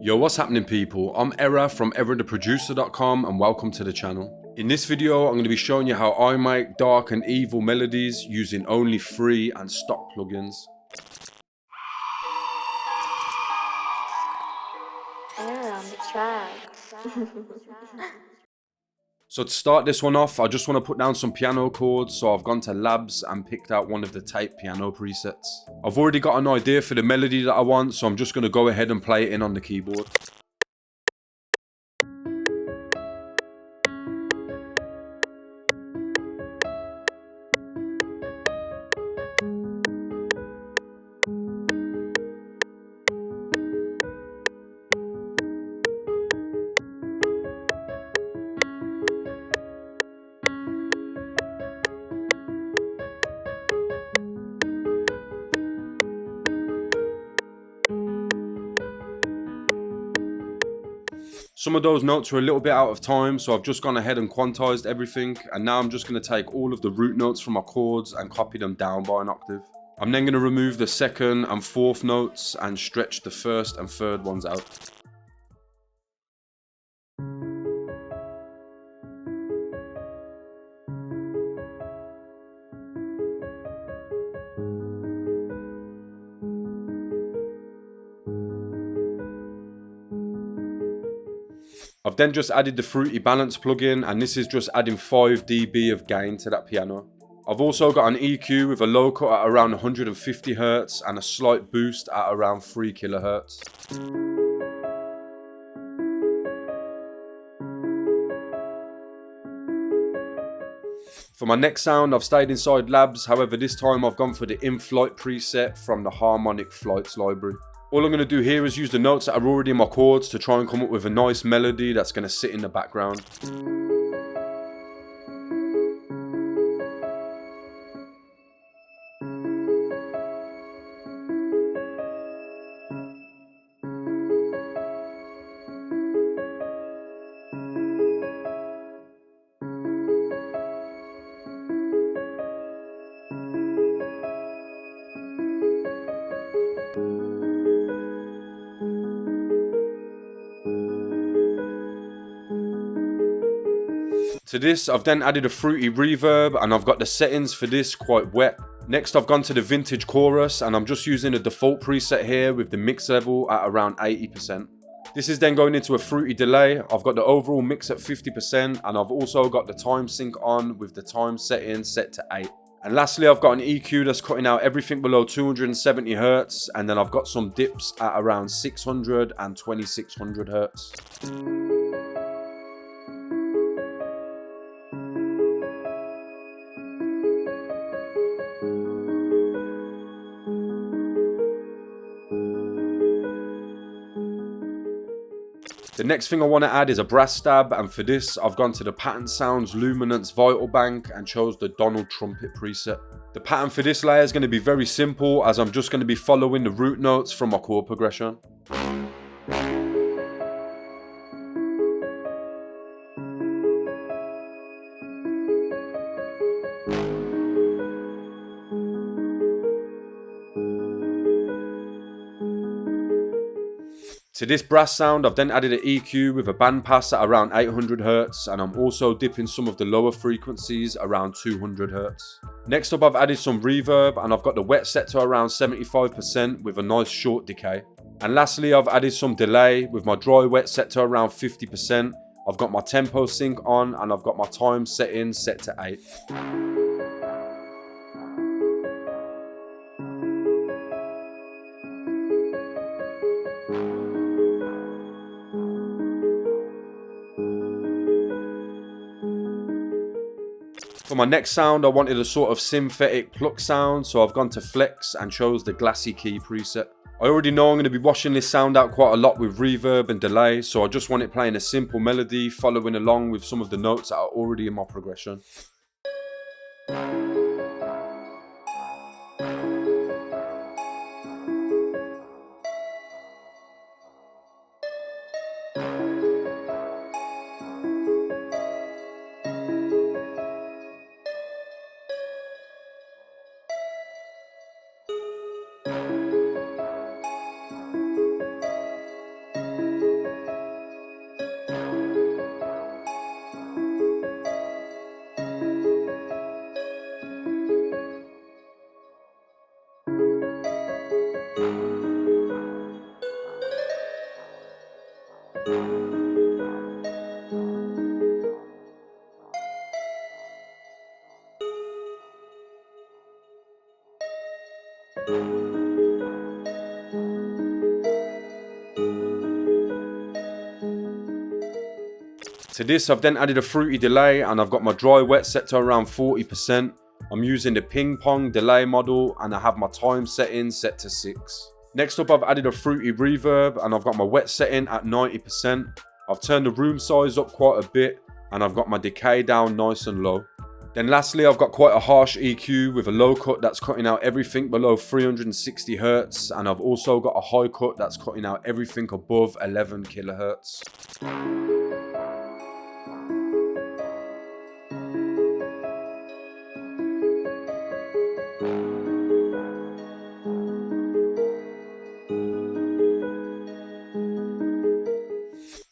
Yo, what's happening people? I'm Era from eratheproducer.com and welcome to the channel. In this video, I'm going to be showing you how I make dark and evil melodies using only free and stock plugins. Era on the track. So to start this one off, I just want to put down some piano chords, so I've gone to Labs and picked out one of the tape piano presets. I've already got an idea for the melody that I want, so I'm just going to go ahead and play it in on the keyboard. Some of those notes are a little bit out of time, so I've just gone ahead and quantized everything, and now I'm just going to take all of the root notes from my chords and copy them down by an octave. I'm then going to remove the second and fourth notes and stretch the first and third ones out. I've then just added the Fruity Balance plugin, and this is just adding 5 dB of gain to that piano. I've also got an EQ with a low cut at around 150 Hz and a slight boost at around 3 kHz. For my next sound, I've stayed inside Labs, however this time I've gone for the in-flight preset from the Harmonic Flights library. All I'm going to do here is use the notes that are already in my chords to try and come up with a nice melody that's going to sit in the background. To this, I've then added a fruity reverb, and I've got the settings for this quite wet. Next, I've gone to the vintage chorus, and I'm just using a default preset here with the mix level at around 80%. This is then going into a fruity delay. I've got the overall mix at 50%, and I've also got the time sync on with the time setting set to 8. And lastly, I've got an EQ that's cutting out everything below 270 Hz, and then I've got some dips at around 600 and 2600 Hz. The next thing I want to add is a brass stab, and for this I've gone to the Patent Sounds Luminance Vital Bank and chose the Donald Trumpet preset. The pattern for this layer is going to be very simple, as I'm just going to be following the root notes from my chord progression. To this brass sound, I've then added an EQ with a bandpass at around 800 Hz, and I'm also dipping some of the lower frequencies around 200 Hz. Next up, I've added some reverb, and I've got the wet set to around 75% with a nice short decay. And lastly, I've added some delay with my dry wet set to around 50%. I've got my tempo sync on, and I've got my time setting set to 8. For my next sound, I wanted a sort of synthetic pluck sound, so I've gone to Flex and chose the Glassy Key preset. I already know I'm going to be washing this sound out quite a lot with reverb and delay, so I just want it playing a simple melody following along with some of the notes that are already in my progression. To this, I've then added a fruity delay and I've got my dry wet set to around 40%. I'm using the ping pong delay model and I have my time setting set to 6. Next up, I've added a fruity reverb and I've got my wet setting at 90%. I've turned the room size up quite a bit and I've got my decay down nice and low. Then lastly, I've got quite a harsh EQ with a low cut that's cutting out everything below 360 Hz, and I've also got a high cut that's cutting out everything above 11 kHz.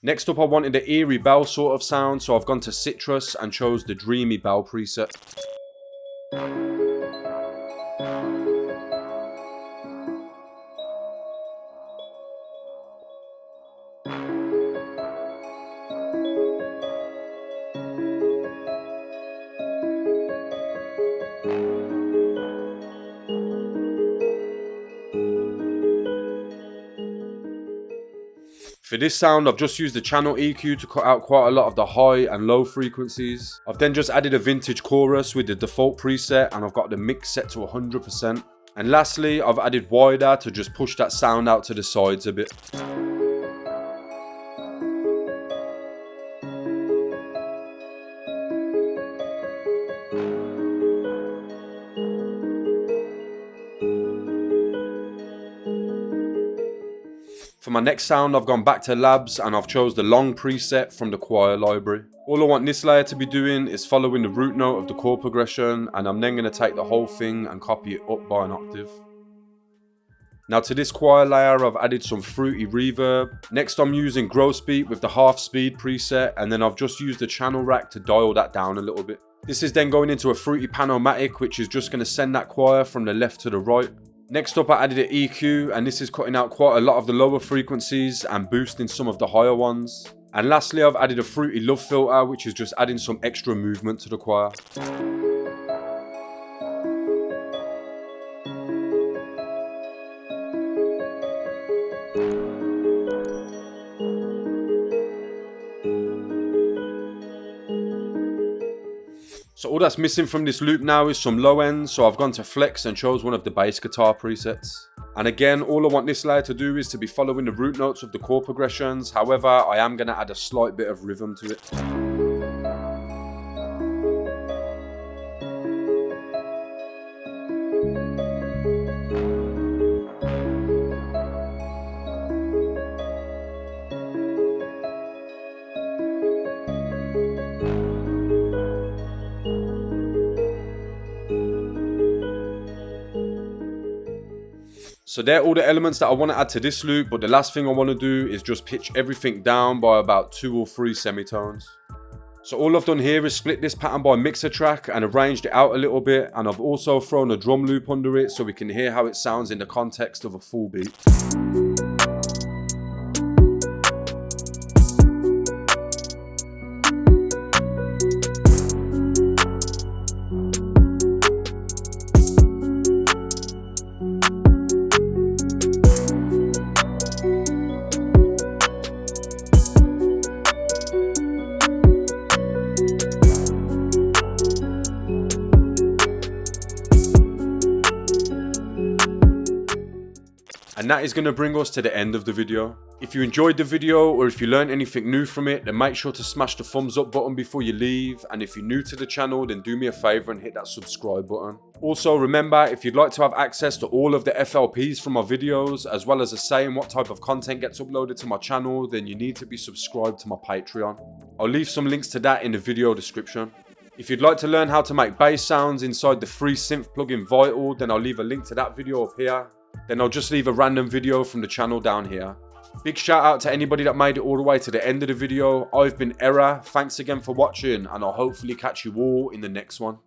Next up, I wanted an eerie bell sort of sound, so I've gone to citrus and chose the dreamy bell preset. For this sound, I've just used the channel EQ to cut out quite a lot of the high and low frequencies. I've then just added a vintage chorus with the default preset and I've got the mix set to 100%. And lastly, I've added wider to just push that sound out to the sides a bit. For my next sound, I've gone back to labs and I've chose the long preset from the choir library. All I want this layer to be doing is following the root note of the chord progression, and I'm then going to take the whole thing and copy it up by an octave. Now to this choir layer, I've added some fruity reverb. Next, I'm using gross beat with the half speed preset, and then I've just used the channel rack to dial that down a little bit. This is then going into a fruity panomatic, which is just going to send that choir from the left to the right. Next up, I added an EQ, and this is cutting out quite a lot of the lower frequencies and boosting some of the higher ones. And lastly, I've added a fruity love filter, which is just adding some extra movement to the choir. So all that's missing from this loop now is some low ends, so I've gone to flex and chose one of the bass guitar presets. And again, all I want this layer to do is to be following the root notes of the chord progressions. However, I am going to add a slight bit of rhythm to it. So they're all the elements that I want to add to this loop, but the last thing I want to do is just pitch everything down by about 2 or 3 semitones. So all I've done here is split this pattern by mixer track and arranged it out a little bit, and I've also thrown a drum loop under it so we can hear how it sounds in the context of a full beat. And that is going to bring us to the end of the video. If you enjoyed the video or if you learned anything new from it, then make sure to smash the thumbs up button before you leave. And if you're new to the channel, then do me a favor and hit that subscribe button. Also remember, if you'd like to have access to all of the FLPs from my videos, as well as a say in what type of content gets uploaded to my channel, then you need to be subscribed to my Patreon. I'll leave some links to that in the video description. If you'd like to learn how to make bass sounds inside the free synth plugin Vital, then I'll leave a link to that video up here. Then I'll just leave a random video from the channel down here. Big shout out to anybody that made it all the way to the end of the video. I've been Error, thanks again for watching, and I'll hopefully catch you all in the next one.